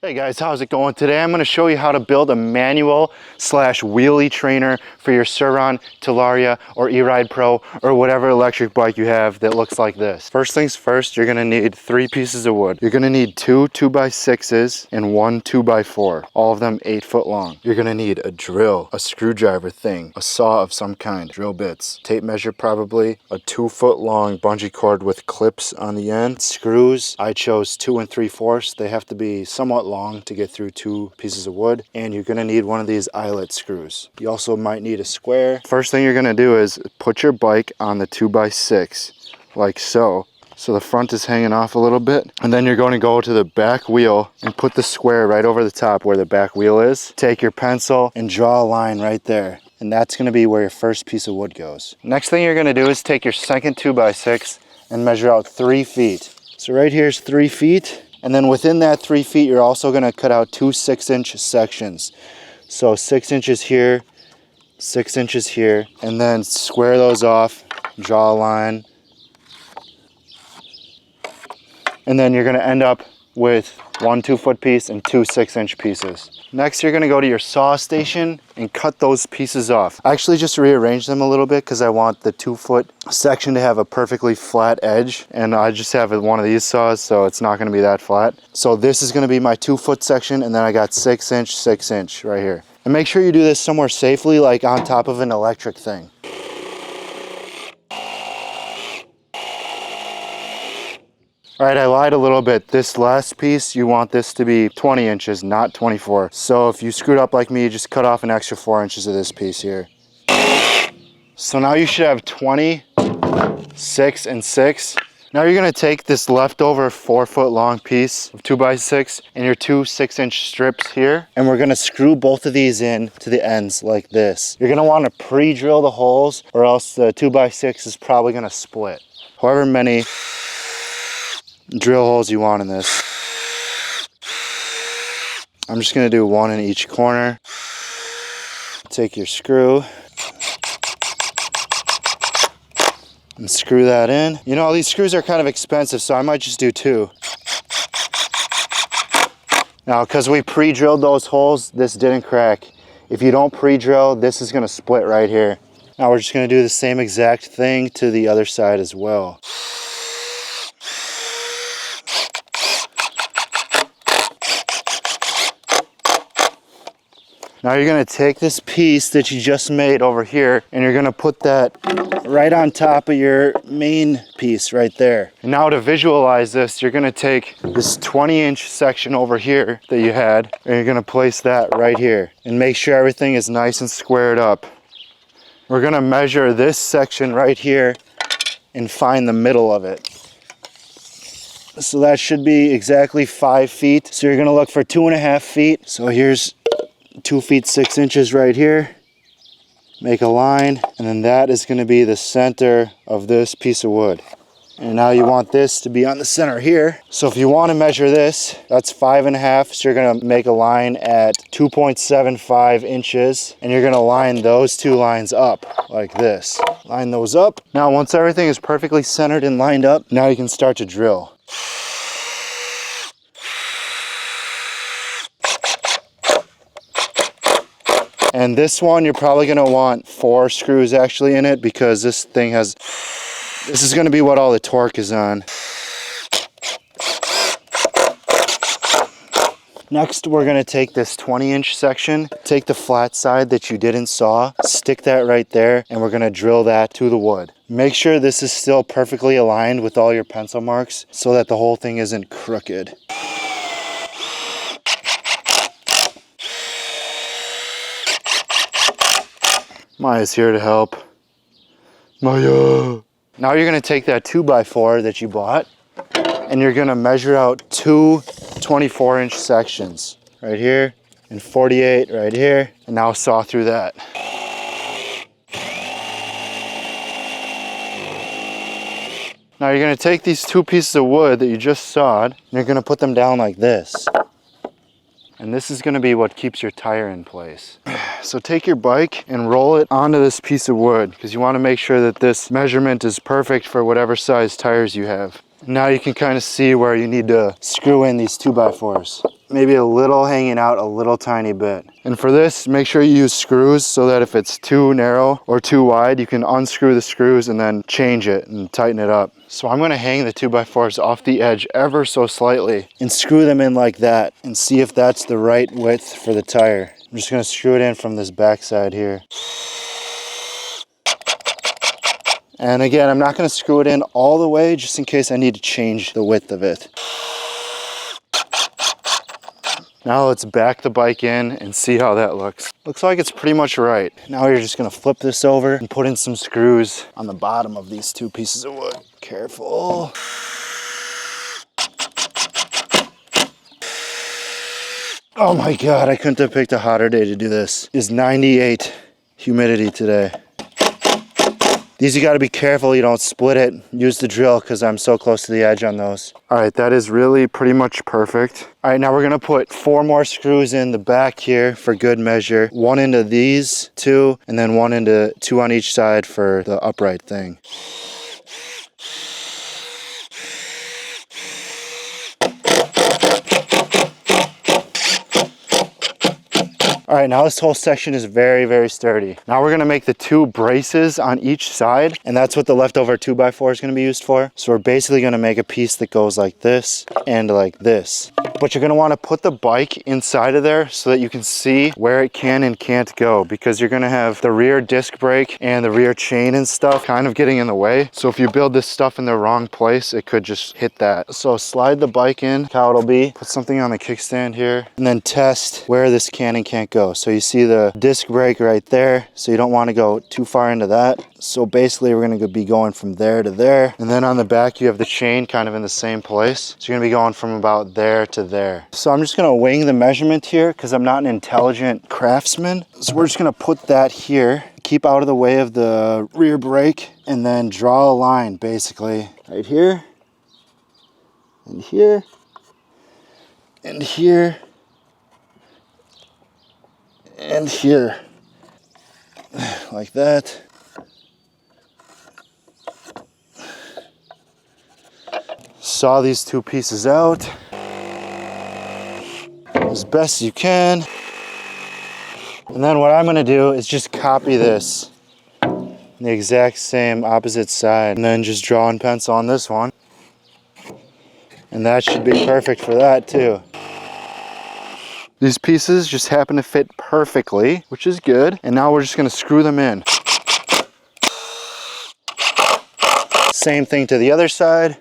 Hey guys, how's it going? Today I'm going to show you how to build a manual slash wheelie trainer for your Surron, Talaria, or E-Ride Pro, or whatever electric bike you have that looks like this. First things first, you're going to need 3 pieces of wood. You're going to need 2 2x6s and 1 2x4, all of them 8 foot long. You're going to need a drill, a screwdriver thing, a saw of some kind, drill bits, tape measure probably, a 2 foot long bungee cord with clips on the end, screws. I chose 2 3/4. They have to be somewhat long to get through 2 pieces of wood, and you're going to need one of these eyelet screws. You also might need a square. First thing you're going to do is put your bike on the 2x6 like so. So the front is hanging off a little bit, and then you're going to go to the back wheel and put the square right over the top where the back wheel is. Take your pencil and draw a line right there, and that's going to be where your first piece of wood goes. Next thing you're going to do is take your second 2x6 and measure out 3 feet. So right here is 3 feet. And then within that 3 feet, you're also going to cut out 2 6-inch sections. So 6 inches here, 6 inches here, and then square those off, draw a line. And then you're going to end up with 1 2-foot piece and 2 6-inch pieces. Next, you're going to go to your saw station and cut those pieces off. I actually just rearranged them a little bit because I want the 2-foot section to have a perfectly flat edge, and I just have one of these saws, so it's not going to be that flat. So this is going to be my 2-foot section, and then I got 6-inch, 6-inch right here. And make sure you do this somewhere safely, like on top of an electric thing. All right, I lied a little bit. This last piece, you want this to be 20 inches, not 24. So if you screwed up like me, just cut off an extra 4 inches of this piece here. So now you should have 20, 6, and 6. Now you're gonna take this leftover 4 foot long piece of 2x6 and your 2 6-inch strips here, and we're gonna screw both of these in to the ends like this. You're gonna wanna pre-drill the holes, or else the 2x6 is probably gonna split. However many drill holes you want in this. I'm just going to do 1 in each corner. Take your screw and screw that in. You know, these screws are kind of expensive, so I might just do 2. Now, because we pre-drilled those holes, this didn't crack. If you don't pre-drill, this is going to split right here. Now we're just going to do the same exact thing to the other side as well. Now you're going to take this piece that you just made over here, and you're going to put that right on top of your main piece right there. And now to visualize this, you're going to take this 20-inch section over here that you had, and you're going to place that right here. And make sure everything is nice and squared up. We're going to measure this section right here and find the middle of it. So that should be exactly 5 feet. So you're going to look for 2.5 feet. So here's 2 feet 6 inches right here. Make a line, and then that is going to be the center of this piece of wood. And now you want this to be on the center here. So if you want to measure this, that's 5.5. So you're going to make a line at 2.75 inches, and you're going to line those 2 lines up like this. Line those up. Now once everything is perfectly centered and lined up, now you can start to drill. And this one, you're probably going to want 4 screws actually in it, because this thing has, this is going to be what all the torque is on. Next, we're going to take this 20-inch section, take the flat side that you didn't saw, stick that right there, and we're going to drill that to the wood. Make sure this is still perfectly aligned with all your pencil marks so that the whole thing isn't crooked. Maya's here to help. Maya! Now you're going to take that 2x4 that you bought, and you're going to measure out 2 24-inch sections. Right here, and 48 right here, and now saw through that. Now you're going to take these 2 pieces of wood that you just sawed, and you're going to put them down like this. And this is going to be what keeps your tire in place. So take your bike and roll it onto this piece of wood, because you want to make sure that this measurement is perfect for whatever size tires you have. Now you can kind of see where you need to screw in these 2x4s. Maybe a little hanging out a little tiny bit. And for this, make sure you use screws so that if it's too narrow or too wide, you can unscrew the screws and then change it and tighten it up. So I'm gonna hang the 2x4s off the edge ever so slightly and screw them in like that and see if that's the right width for the tire. I'm just gonna screw it in from this back side here. And again, I'm not gonna screw it in all the way just in case I need to change the width of it. Now let's back the bike in and see how that looks. Looks like it's pretty much right. Now you're just gonna flip this over and put in some screws on the bottom of these two pieces of wood. Careful. Oh my God, I couldn't have picked a hotter day to do this. It's 98 humidity today. These you gotta be careful you don't split it. Use the drill because I'm so close to the edge on those. All right, that is really pretty much perfect. All right, now we're gonna put 4 more screws in the back here for good measure. 1 into these 2, and then 1 into 2 on each side for the upright thing. All right, now this whole section is very, very sturdy. Now we're gonna make the 2 braces on each side, and that's what the leftover 2x4 is gonna be used for. So we're basically gonna make a piece that goes like this and like this. But you're gonna wanna put the bike inside of there so that you can see where it can and can't go, because you're gonna have the rear disc brake and the rear chain and stuff kind of getting in the way. So if you build this stuff in the wrong place, it could just hit that. So slide the bike in, how it'll be, put something on the kickstand here, and then test where this can and can't go. So you see the disc brake right there, so you don't want to go too far into that. So basically we're going to be going from there to there, and then on the back you have the chain kind of in the same place, so you're going to be going from about there to there. So I'm just going to wing the measurement here because I'm not an intelligent craftsman. So we're just going to put that here, keep out of the way of the rear brake, and then draw a line basically right here and here and here and here, like that. Saw these 2 pieces out as best you can. And then what I'm gonna do is just copy this on the exact same opposite side, and then just draw in pencil on this one. And that should be perfect for that too. These pieces just happen to fit perfectly, which is good. And now we're just gonna screw them in. Same thing to the other side.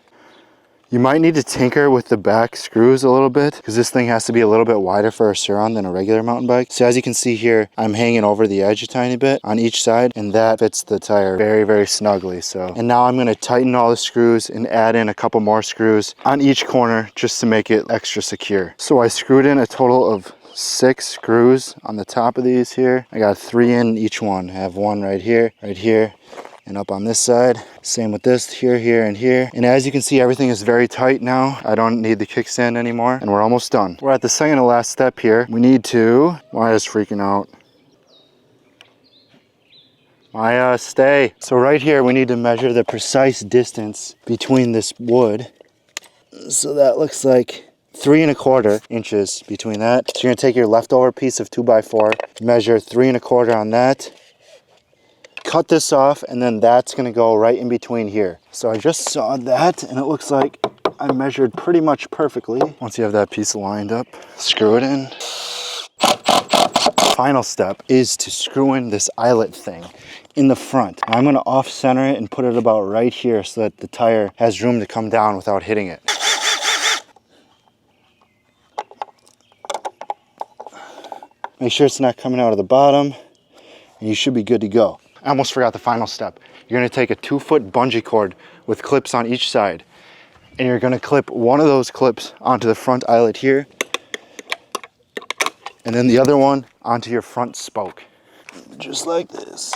You might need to tinker with the back screws a little bit because this thing has to be a little bit wider for a surron than a regular mountain bike. So as you can see here, I'm hanging over the edge a tiny bit on each side, and that fits the tire very, very snugly. So, and now I'm gonna tighten all the screws and add in a couple more screws on each corner just to make it extra secure. So I screwed in a total of 6 screws on the top of these here. I got 3 in each one. I have 1 right here, and up on this side. Same with this, here, here, and here. And as you can see, everything is very tight now. I don't need the kickstand anymore, and we're almost done. We're at the second to last step here. We need to, Maya's freaking out. Maya, stay. So right here, we need to measure the precise distance between this wood. So that looks like 3¼ inches between that. So you're gonna take your leftover piece of 2x4, measure 3¼ on that, cut this off, and then that's gonna go right in between here. So I just sawed that, and it looks like I measured pretty much perfectly. Once you have that piece lined up, screw it in. Final step is to screw in this eyelet thing in the front. I'm gonna off center it and put it about right here so that the tire has room to come down without hitting it. Make sure it's not coming out of the bottom, and you should be good to go. I almost forgot the final step. You're gonna take a 2-foot bungee cord with clips on each side, and you're gonna clip one of those clips onto the front eyelet here, and then the other one onto your front spoke. Just like this.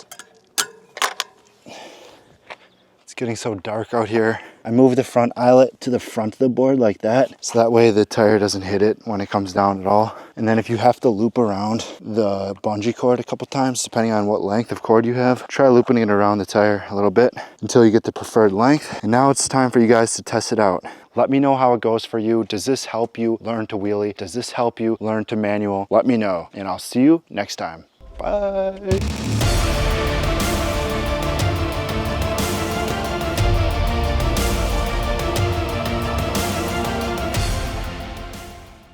It's getting so dark out here. I move the front eyelet to the front of the board like that. So that way the tire doesn't hit it when it comes down at all. And then if you have to loop around the bungee cord a couple times, depending on what length of cord you have, try looping it around the tire a little bit until you get the preferred length. And now it's time for you guys to test it out. Let me know how it goes for you. Does this help you learn to wheelie? Does this help you learn to manual? Let me know, and I'll see you next time. Bye.